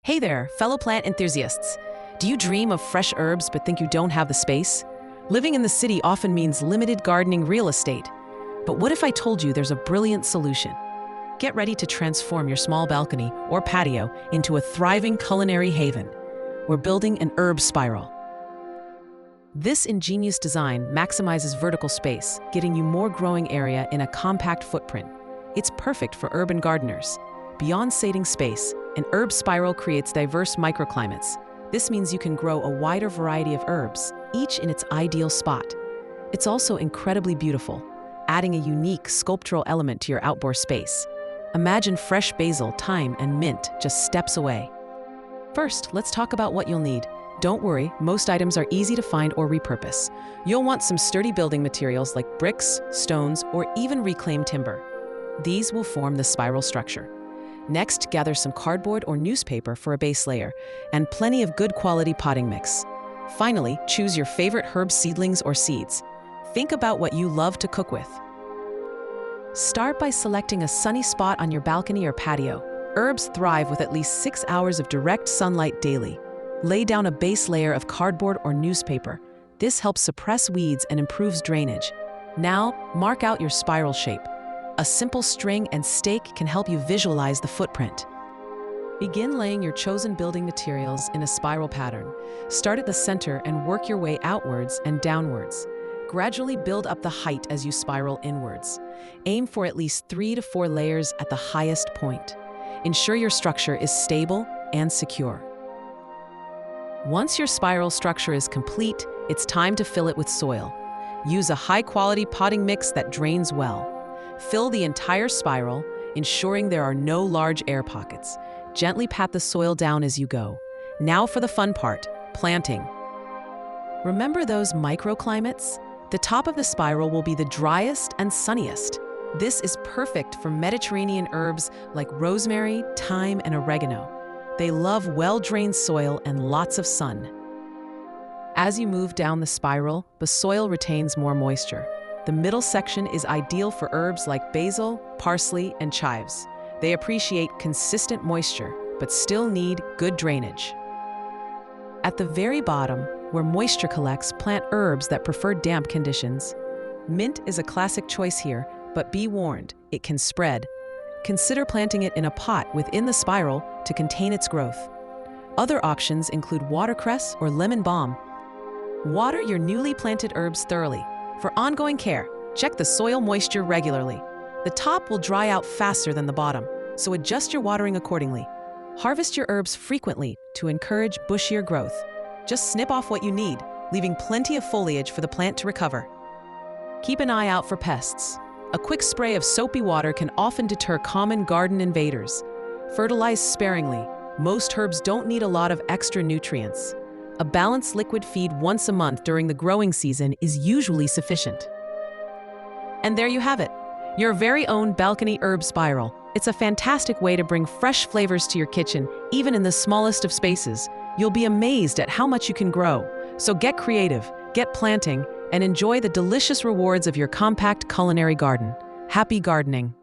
Hey there, fellow plant enthusiasts. Do you dream of fresh herbs but think you don't have the space? Living in the city often means limited gardening real estate. But what if I told you there's a brilliant solution? Get ready to transform your small balcony or patio into a thriving culinary haven. We're building an herb spiral. This ingenious design maximizes vertical space, giving you more growing area in a compact footprint. It's perfect for urban gardeners. Beyond saving space, an herb spiral creates diverse microclimates. This means you can grow a wider variety of herbs, each in its ideal spot. It's also incredibly beautiful, adding a unique sculptural element to your outdoor space. Imagine fresh basil, thyme, and mint just steps away. First, let's talk about what you'll need. Don't worry, most items are easy to find or repurpose. You'll want some sturdy building materials like bricks, stones, or even reclaimed timber. These will form the spiral structure. Next, gather some cardboard or newspaper for a base layer, and plenty of good quality potting mix. Finally, choose your favorite herb seedlings or seeds. Think about what you love to cook with. Start by selecting a sunny spot on your balcony or patio. Herbs thrive with at least 6 hours of direct sunlight daily. Lay down a base layer of cardboard or newspaper. This helps suppress weeds and improves drainage. Now, mark out your spiral shape. A simple string and stake can help you visualize the footprint. Begin laying your chosen building materials in a spiral pattern. Start at the center and work your way outwards and downwards. Gradually build up the height as you spiral inwards. Aim for at least 3 to 4 layers at the highest point. Ensure your structure is stable and secure. Once your spiral structure is complete, it's time to fill it with soil. Use a high-quality potting mix that drains well. Fill the entire spiral, ensuring there are no large air pockets. Gently pat the soil down as you go. Now for the fun part, planting. Remember those microclimates? The top of the spiral will be the driest and sunniest. This is perfect for Mediterranean herbs like rosemary, thyme, and oregano. They love well-drained soil and lots of sun. As you move down the spiral, the soil retains more moisture. The middle section is ideal for herbs like basil, parsley, and chives. They appreciate consistent moisture, but still need good drainage. At the very bottom, where moisture collects, plant herbs that prefer damp conditions. Mint is a classic choice here, but be warned, it can spread. Consider planting it in a pot within the spiral to contain its growth. Other options include watercress or lemon balm. Water your newly planted herbs thoroughly. For ongoing care, check the soil moisture regularly. The top will dry out faster than the bottom, so adjust your watering accordingly. Harvest your herbs frequently to encourage bushier growth. Just snip off what you need, leaving plenty of foliage for the plant to recover. Keep an eye out for pests. A quick spray of soapy water can often deter common garden invaders. Fertilize sparingly. Most herbs don't need a lot of extra nutrients. A balanced liquid feed once a month during the growing season is usually sufficient. And there you have it, your very own balcony herb spiral. It's a fantastic way to bring fresh flavors to your kitchen, even in the smallest of spaces. You'll be amazed at how much you can grow. So get creative, get planting, and enjoy the delicious rewards of your compact culinary garden. Happy gardening!